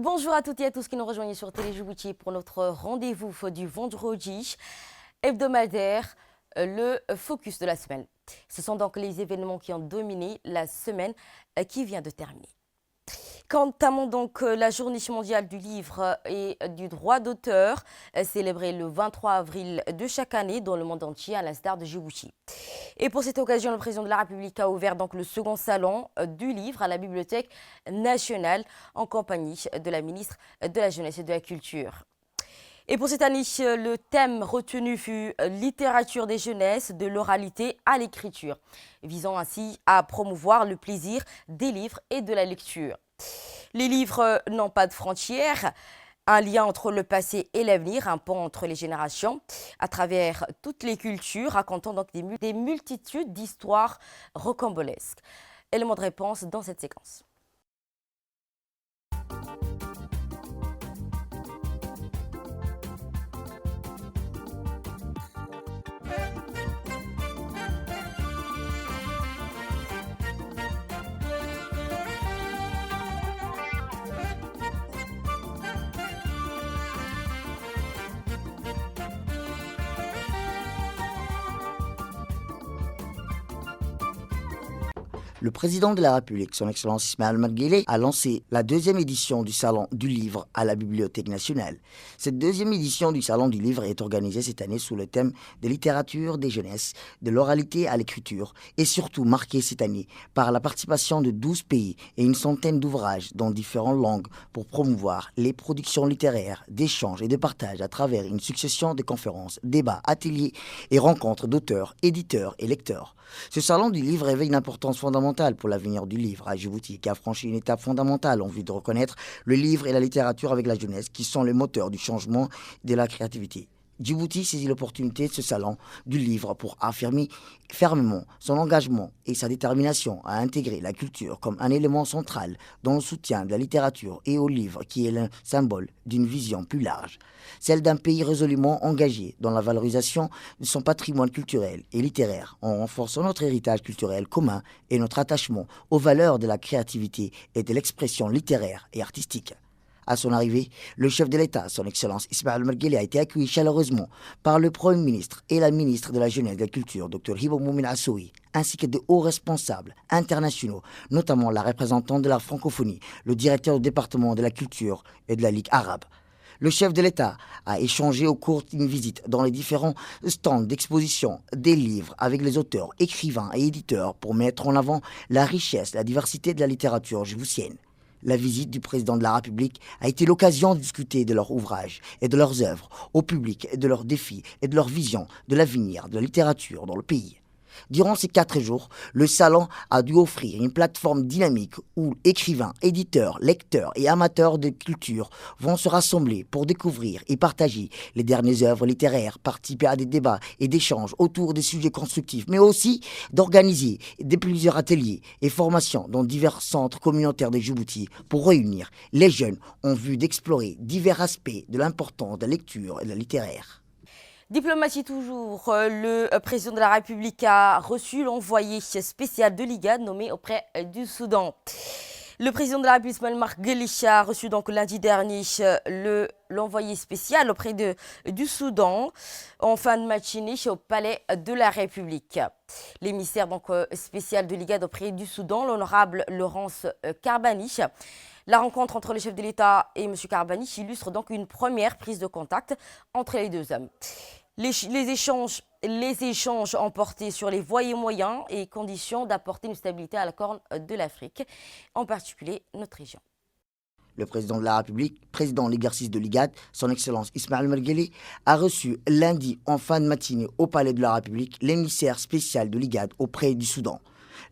Bonjour à toutes et à tous qui nous rejoignent sur Télé Djibouti pour notre rendez-vous du vendredi hebdomadaire, le focus de la semaine. Ce sont donc les événements qui ont dominé la semaine qui vient de terminer. Entamons donc la journée mondiale du livre et du droit d'auteur, célébrée le 23 avril de chaque année dans le monde entier, à l'instar de Djibouti. Et pour cette occasion, le président de la République a ouvert donc le second salon du livre à la Bibliothèque nationale en compagnie de la ministre de la Jeunesse et de la Culture. Et pour cette année, le thème retenu fut littérature des jeunesses, de l'oralité à l'écriture, visant ainsi à promouvoir le plaisir des livres et de la lecture. Les livres n'ont pas de frontières, un lien entre le passé et l'avenir, un pont entre les générations, à travers toutes les cultures, racontant donc des multitudes d'histoires rocambolesques. Élément de réponse dans cette séquence. Le président de la République, son Excellence Ismaël Omar Guelleh, a lancé la deuxième édition du Salon du Livre à la Bibliothèque nationale. Cette deuxième édition du Salon du Livre est organisée cette année sous le thème de littérature des jeunesses, de l'oralité à l'écriture, et surtout marquée cette année par la participation de 12 pays et une centaine d'ouvrages dans différentes langues pour promouvoir les productions littéraires, d'échanges et de partage à travers une succession de conférences, débats, ateliers et rencontres d'auteurs, éditeurs et lecteurs. Ce salon du livre révèle une importance fondamentale pour l'avenir du livre à Djibouti, qui a franchi une étape fondamentale en vue de reconnaître le livre et la littérature avec la jeunesse, qui sont les moteurs du changement et de la créativité. Djibouti saisit l'opportunité de ce salon du livre pour affirmer fermement son engagement et sa détermination à intégrer la culture comme un élément central dans le soutien de la littérature et au livre, qui est le symbole d'une vision plus large, celle d'un pays résolument engagé dans la valorisation de son patrimoine culturel et littéraire, en renforçant notre héritage culturel commun et notre attachement aux valeurs de la créativité et de l'expression littéraire et artistique. À son arrivée, le chef de l'État, son Excellence Ismaël Omar Guelleh, a été accueilli chaleureusement par le Premier ministre et la ministre de la Jeunesse et de la Culture, Dr Hibo Moumin Assoui, ainsi que de hauts responsables internationaux, notamment la représentante de la francophonie, le directeur du département de la culture et de la Ligue arabe. Le chef de l'État a échangé au cours d'une visite dans les différents stands d'exposition des livres avec les auteurs, écrivains et éditeurs pour mettre en avant la richesse, la diversité de la littérature djiboutienne. La visite du président de la République a été l'occasion de discuter de leurs ouvrages et de leurs œuvres au public, et de leurs défis et de leur vision de l'avenir de la littérature dans le pays. Durant ces 4 jours, le salon a dû offrir une plateforme dynamique où écrivains, éditeurs, lecteurs et amateurs de culture vont se rassembler pour découvrir et partager les dernières œuvres littéraires, participer à des débats et d'échanges autour des sujets constructifs, mais aussi d'organiser plusieurs ateliers et formations dans divers centres communautaires de Djibouti pour réunir les jeunes en vue d'explorer divers aspects de l'importance de la lecture et de la littéraire. Diplomatie toujours, le président de la République a reçu l'envoyé spécial de l'IGAD nommé auprès du Soudan. Le président de la République, Ismaël Omar Guelleh, a reçu donc lundi dernier l'envoyé spécial auprès du Soudan en fin de matinée au palais de la République. L'émissaire donc spécial de l'IGAD auprès du Soudan, l'honorable Laurence Karbani. La rencontre entre le chef de l'État et M. Karbani illustre donc une première prise de contact entre les deux hommes. Les échanges ont porté sur les voies et moyens et conditions d'apporter une stabilité à la Corne de l'Afrique, en particulier notre région. Le président de la République, président en l'exercice de l'IGAD, son Excellence Ismaël Omar Guelleh, a reçu lundi en fin de matinée au Palais de la République l'émissaire spécial de l'IGAD auprès du Soudan.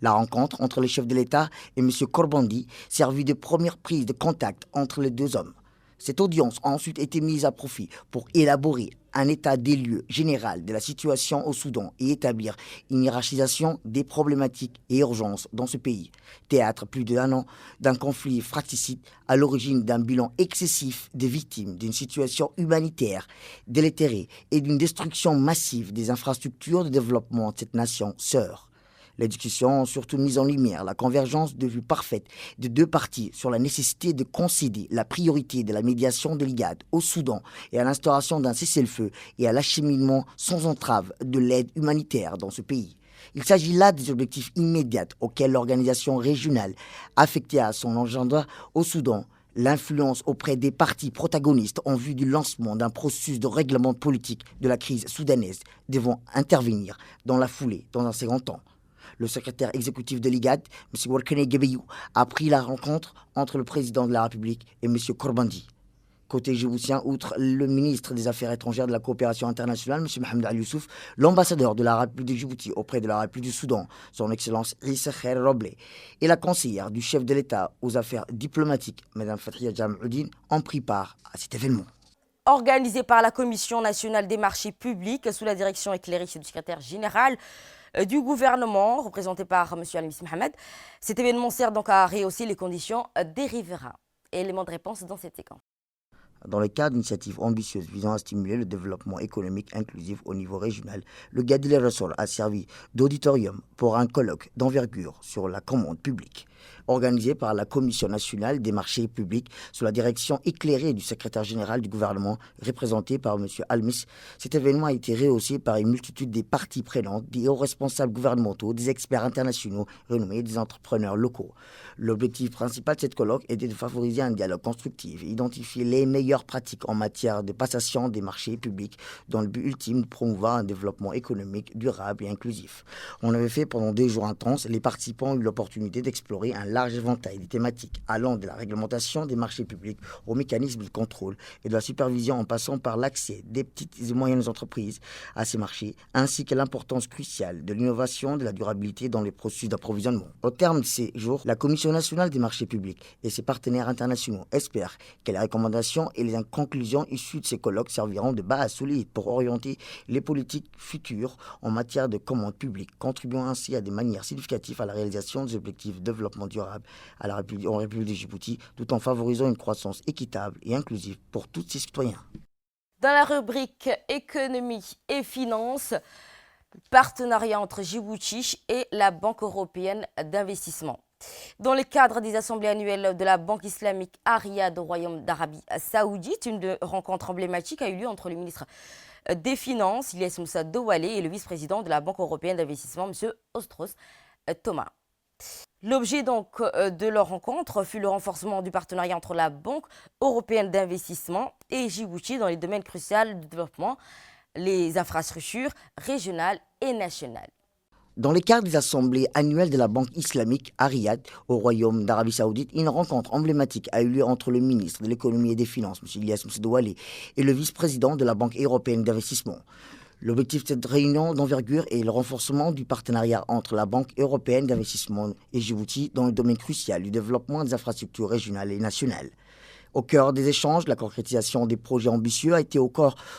La rencontre entre le chef de l'État et M. Korbandi servit de première prise de contact entre les deux hommes. Cette audience a ensuite été mise à profit pour élaborer un état des lieux général de la situation au Soudan et établir une hiérarchisation des problématiques et urgences dans ce pays. Théâtre plus d'un an d'un conflit fratricide à l'origine d'un bilan excessif des victimes, d'une situation humanitaire délétérée et d'une destruction massive des infrastructures de développement de cette nation sœur. Les discussions ont surtout mis en lumière la convergence de vues parfaite de deux parties sur la nécessité de concéder la priorité de la médiation de l'IGAD au Soudan et à l'instauration d'un cessez-le-feu et à l'acheminement sans entrave de l'aide humanitaire dans ce pays. Il s'agit là des objectifs immédiats auxquels l'organisation régionale affectée à son agenda au Soudan l'influence auprès des partis protagonistes en vue du lancement d'un processus de règlement politique de la crise soudanaise devront intervenir dans la foulée dans un second temps. Le secrétaire exécutif de l'IGAD, M. Warkane Gebeyou, a pris la rencontre entre le président de la République et M. Korbandi. Côté djiboutien, outre le ministre des Affaires étrangères de la coopération internationale, M. Mohamed Al Youssouf, l'ambassadeur de la République de Djibouti auprès de la République du Soudan, son Excellence Issa Khair Roble, et la conseillère du chef de l'État aux affaires diplomatiques, Mme Fathia Jam'oudine, ont pris part à cet événement. Organisé par la Commission nationale des marchés publics sous la direction éclairée du secrétaire général du gouvernement, représenté par M. Al-Mis Mohamed, cet événement sert donc à rehausser les conditions des riverains. Élément de réponse dans cette séquence. Dans le cadre d'initiatives ambitieuses visant à stimuler le développement économique inclusif au niveau régional, le Gadile Ressort a servi d'auditorium pour un colloque d'envergure sur la commande publique. Organisé par la Commission nationale des marchés publics sous la direction éclairée du secrétaire général du gouvernement, représenté par M. Al-Mis, cet événement a été rehaussé par une multitude des parties prenantes, des hauts responsables gouvernementaux, des experts internationaux renommés et des entrepreneurs locaux. L'objectif principal de cette colloque était de favoriser un dialogue constructif et identifier les meilleures pratiques en matière de passation des marchés publics dans le but ultime de promouvoir un développement économique durable et inclusif. On avait fait pendant 2 jours intenses, les participants ont eu l'opportunité d'explorer un large éventail de thématiques allant de la réglementation des marchés publics au mécanisme de contrôle et de la supervision en passant par l'accès des petites et moyennes entreprises à ces marchés, ainsi que l'importance cruciale de l'innovation et de la durabilité dans les processus d'approvisionnement. Au terme de ces jours, la Commission nationale des marchés publics et ses partenaires internationaux espèrent que les recommandations et les conclusions issues de ces colloques serviront de base solide pour orienter les politiques futures en matière de commande publique, contribuant ainsi à des manières significatives à la réalisation des objectifs de développement durable en République de Djibouti, tout en favorisant une croissance équitable et inclusive pour tous ses citoyens. Dans la rubrique économie et finances, partenariat entre Djibouti et la Banque européenne d'investissement. Dans le cadre des assemblées annuelles de la Banque islamique à Riyad au Royaume d'Arabie Saoudite, une rencontre emblématique a eu lieu entre le ministre des Finances, Ilyes Moussa Douale, et le vice-président de la Banque européenne d'investissement, M. Ostros Thomas. L'objet donc de leur rencontre fut le renforcement du partenariat entre la Banque européenne d'investissement et Djibouti dans les domaines cruciaux du développement, les infrastructures régionales et nationales. Dans le cadre des assemblées annuelles de la Banque islamique à Riyad, au Royaume d'Arabie Saoudite, une rencontre emblématique a eu lieu entre le ministre de l'économie et des finances, M. Ilyes Moussa Douale, et le vice-président de la Banque européenne d'investissement. L'objectif de cette réunion d'envergure est le renforcement du partenariat entre la Banque européenne d'investissement et Djibouti dans le domaine crucial du développement des infrastructures régionales et nationales. Au cœur des échanges, la concrétisation des projets ambitieux a été au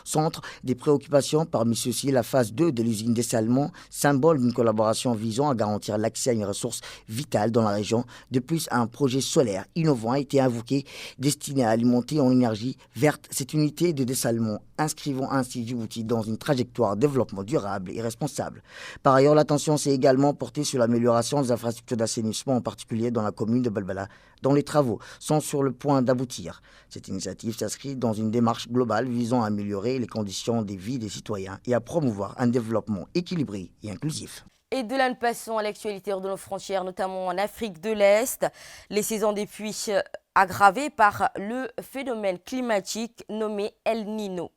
centre des préoccupations, parmi ceux-ci la phase 2 de l'usine dessalement, symbole d'une collaboration visant à garantir l'accès à une ressource vitale dans la région. De plus, un projet solaire innovant a été invoqué, destiné à alimenter en énergie verte cette unité de dessalement, inscrivant ainsi Djibouti dans une trajectoire de développement durable et responsable. Par ailleurs, l'attention s'est également portée sur l'amélioration des infrastructures d'assainissement, en particulier dans la commune de Balbala, dont les travaux sont sur le point d'aboutir. Cette initiative s'inscrit dans une démarche globale visant à améliorer les conditions de vie des citoyens et à promouvoir un développement équilibré et inclusif. Et de là, nous passons à l'actualité hors de nos frontières, notamment en Afrique de l'Est. Les saisons des pluies aggravées par le phénomène climatique nommé El Niño,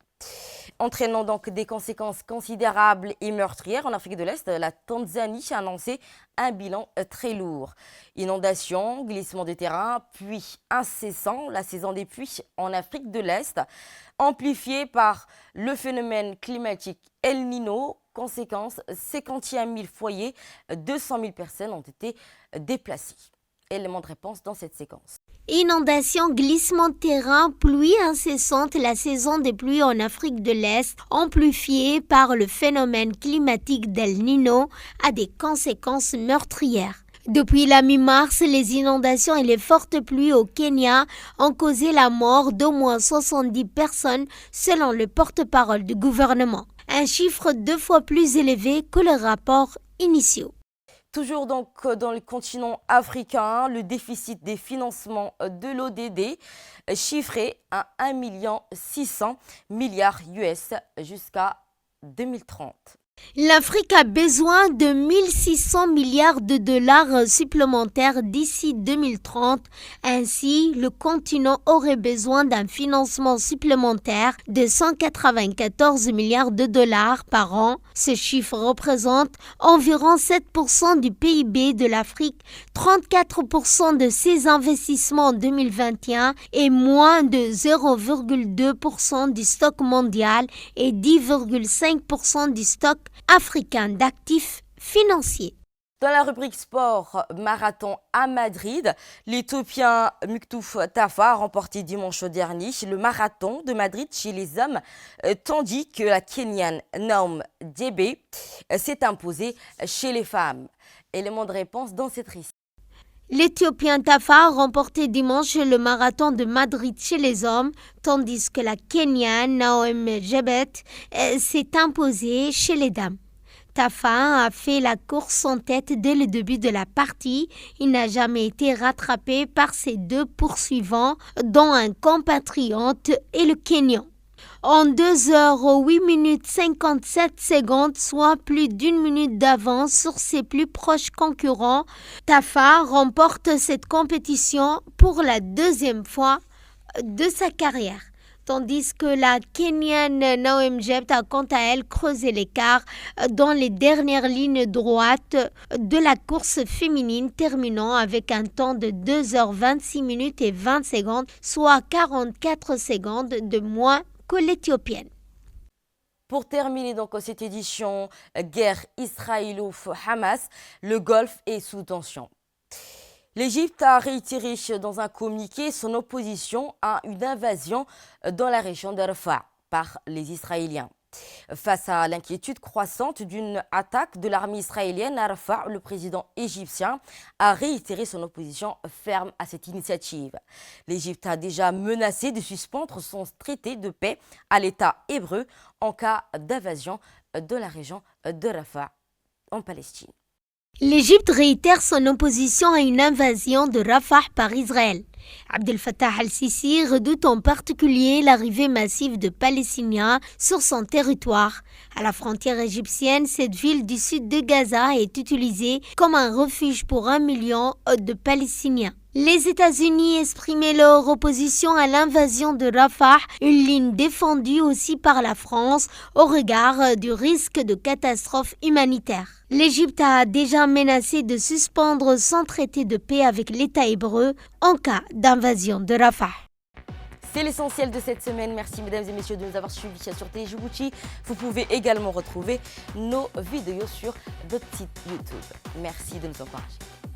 entraînant donc des conséquences considérables et meurtrières. En Afrique de l'Est, la Tanzanie a annoncé un bilan très lourd. Inondations, glissements de terrain, pluies incessants. La saison des pluies en Afrique de l'Est, amplifiée par le phénomène climatique El Niño. Conséquence, 51 000 foyers, 200 000 personnes ont été déplacées. Élément de réponse dans cette séquence. Inondations, glissements de terrain, pluies incessantes, la saison des pluies en Afrique de l'Est, amplifiée par le phénomène climatique d'El Niño, a des conséquences meurtrières. Depuis la mi-mars, les inondations et les fortes pluies au Kenya ont causé la mort d'au moins 70 personnes selon le porte-parole du gouvernement. Un chiffre 2 fois plus élevé que le rapport initial. Toujours donc dans le continent africain, le déficit des financements de l'ODD chiffré à 1,6 milliard US jusqu'à 2030. L'Afrique a besoin de 1600 milliards de dollars supplémentaires d'ici 2030. Ainsi, le continent aurait besoin d'un financement supplémentaire de 194 milliards de dollars par an. Ce chiffre représente environ 7% du PIB de l'Afrique, 34% de ses investissements en 2021 et moins de 0,2% du stock mondial et 10,5% du stock africain d'actifs financiers. Dans la rubrique sport, marathon à Madrid, l'Éthiopien Muktouf Tafa a remporté dimanche dernier le marathon de Madrid chez les hommes, tandis que la Kenyane Naum Djebe s'est imposée chez les femmes. Élément de réponse dans cette récit. L'Éthiopien Tafa a remporté dimanche le marathon de Madrid chez les hommes, tandis que la Kenyane Naum Djebe s'est imposée chez les dames. Tafa a fait la course en tête dès le début de la partie. Il n'a jamais été rattrapé par ses deux poursuivants, dont un compatriote et le Kenyan. En 2 heures 8 minutes 57 secondes, soit plus d'1 minute d'avance sur ses plus proches concurrents, Tafa remporte cette compétition pour la 2e fois de sa carrière. Tandis que la Kenyane Naum Djebe a quant à elle creusé l'écart dans les dernières lignes droites de la course féminine, terminant avec un temps de 2 heures 26 minutes et 20 secondes, soit 44 secondes de moins que l'Éthiopienne. Pour terminer donc cette édition guerre israélo-hamas, le Golfe est sous tension. L'Égypte a réitéré dans un communiqué son opposition à une invasion dans la région de Rafah par les Israéliens. Face à l'inquiétude croissante d'une attaque de l'armée israélienne à Rafah, le président égyptien a réitéré son opposition ferme à cette initiative. L'Égypte a déjà menacé de suspendre son traité de paix à l'État hébreu en cas d'invasion de la région de Rafah en Palestine. L'Égypte réitère son opposition à une invasion de Rafah par Israël. Abdel Fattah al-Sisi redoute en particulier l'arrivée massive de Palestiniens sur son territoire. À la frontière égyptienne, cette ville du sud de Gaza est utilisée comme un refuge pour 1 million de Palestiniens. Les États-Unis exprimaient leur opposition à l'invasion de Rafah, une ligne défendue aussi par la France au regard du risque de catastrophe humanitaire. L'Égypte a déjà menacé de suspendre son traité de paix avec l'État hébreu en cas d'invasion de Rafah. C'est l'essentiel de cette semaine. Merci mesdames et messieurs de nous avoir suivis sur Télé Djibouti. Vous pouvez également retrouver nos vidéos sur notre site YouTube. Merci de nous encourager.